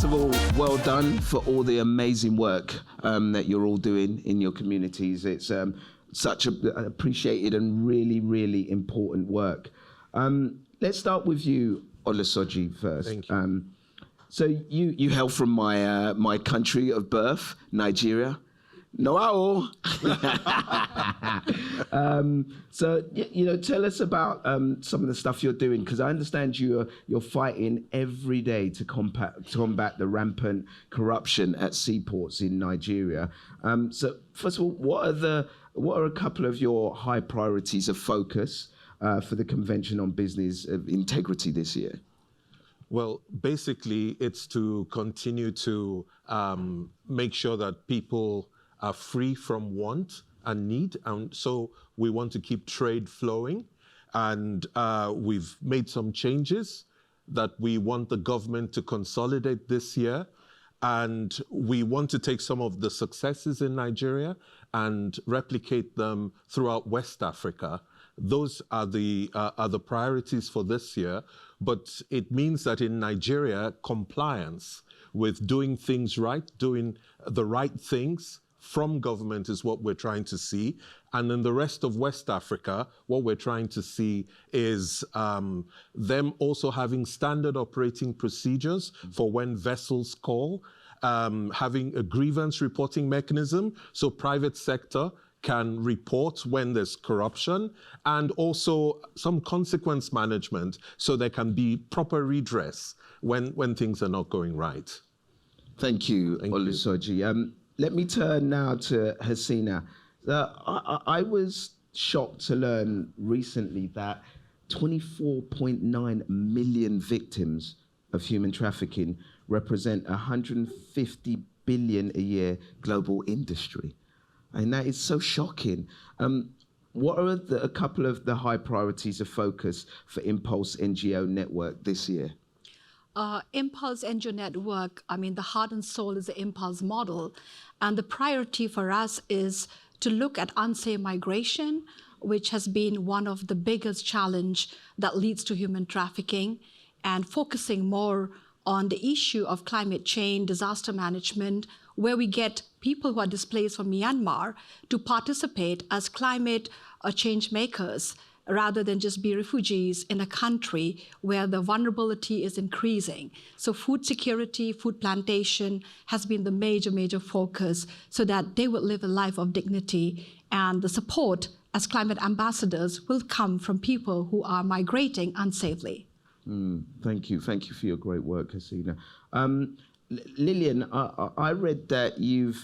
of all, well done for all the amazing work that you're all doing in your communities. It's such appreciated and really, really important work. Let's start with you, Olusoji, first. Thank you. So you hail from my country of birth, Nigeria. No, so tell us about some of the stuff you're doing, because I understand you're fighting every day to combat the rampant corruption at seaports in Nigeria. So first of all, what are a couple of your high priorities of focus for the Convention on Business of Integrity this year? Well, basically, it's to continue to make sure that people are free from want and need. And so we want to keep trade flowing. And we've made some changes that we want the government to consolidate this year. And we want to take some of the successes in Nigeria and replicate them throughout West Africa. Those are the priorities for this year. But it means that in Nigeria, compliance with doing things right, doing the right things from government is what we're trying to see. And in the rest of West Africa, what we're trying to see is them also having standard operating procedures for when vessels call, having a grievance reporting mechanism so private sector can report when there's corruption, and also some consequence management so there can be proper redress when things are not going right. Thank you, Olusoji. Let me turn now to Hasina. I was shocked to learn recently that 24.9 million victims of human trafficking represent 150 billion a year global industry. And that is so shocking. What are a couple of the high priorities of focus for Impulse NGO Network this year? Impulse NGO Network, the heart and soul is the Impulse model. And the priority for us is to look at unsafe migration, which has been one of the biggest challenge that leads to human trafficking, and focusing more on the issue of climate change, disaster management, where we get people who are displaced from Myanmar to participate as climate change makers, rather than just be refugees in a country where the vulnerability is increasing. So food security, food plantation has been the major focus so that they would live a life of dignity. And the support as climate ambassadors will come from people who are migrating unsafely. Thank you for your great work, Hasina. Lillian, I read that you've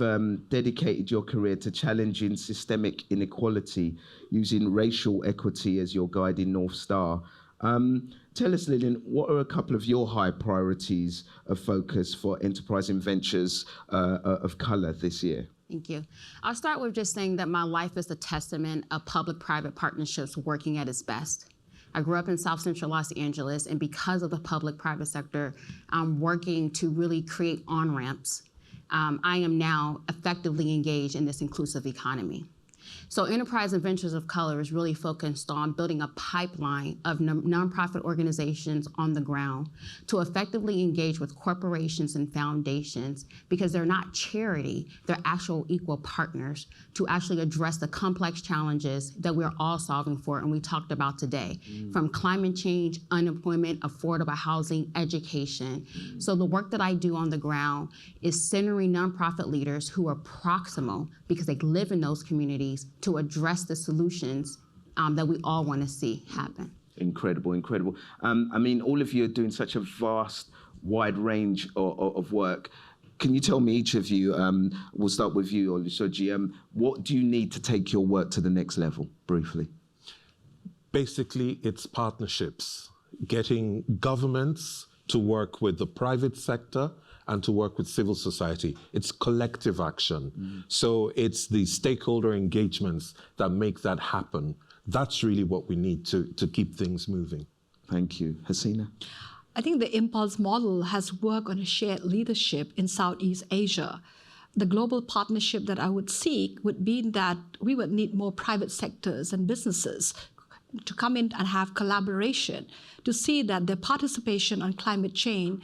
dedicated your career to challenging systemic inequality using racial equity as your guiding North Star. Tell us, Lillian, what are a couple of your high priorities of focus for enterprising ventures of color this year? Thank you. I'll start with just saying that my life is a testament of public-private partnerships working at its best. I grew up in South Central Los Angeles, and because of the public-private sector, I'm working to really create on-ramps. I am now effectively engaged in this inclusive economy. So Enterprise and Ventures of Color is really focused on building a pipeline of nonprofit organizations on the ground to effectively engage with corporations and foundations, because they're not charity, they're actual equal partners to actually address the complex challenges that we're all solving for and we talked about today, from climate change, unemployment, affordable housing, education. So the work that I do on the ground is centering nonprofit leaders who are proximal, because they live in those communities, to address the solutions that we all want to see happen. Incredible. All of you are doing such a vast, wide range of work. Can you tell me, each of you, we'll start with you, Olusoji, what do you need to take your work to the next level, briefly? Basically, it's partnerships, getting governments to work with the private sector and to work with civil society. It's collective action. So it's the stakeholder engagements that make that happen. That's really what we need to keep things moving. Thank you. Hasina? I think the Impulse model has worked on a shared leadership in Southeast Asia. The global partnership that I would seek would be that we would need more private sectors and businesses to come in and have collaboration to see that their participation on climate change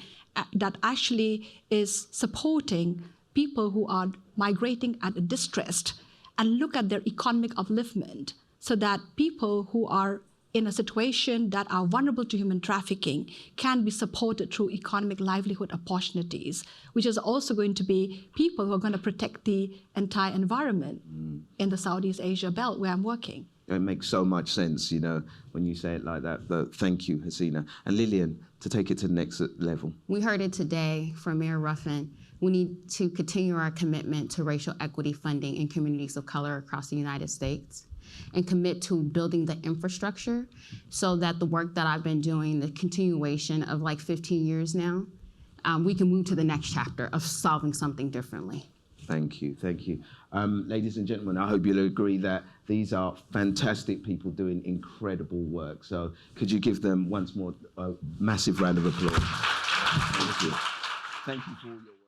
that actually is supporting people who are migrating and distressed, and look at their economic upliftment so that people who are in a situation that are vulnerable to human trafficking can be supported through economic livelihood opportunities, which is also going to be people who are going to protect the entire environment in the Southeast Asia belt where I'm working. It makes so much sense, you know, when you say it like that. But thank you, Hasina. And Lillian, to take it to the next level. We heard it today from Mayor Ruffin. We need to continue our commitment to racial equity funding in communities of color across the United States, and commit to building the infrastructure so that the work that I've been doing, the continuation of like 15 years now, we can move to the next chapter of solving something differently. Thank you, thank you. Ladies and gentlemen, I hope you'll agree that these are fantastic people doing incredible work. So could you give them once more a massive round of applause? Thank you. Thank you for all your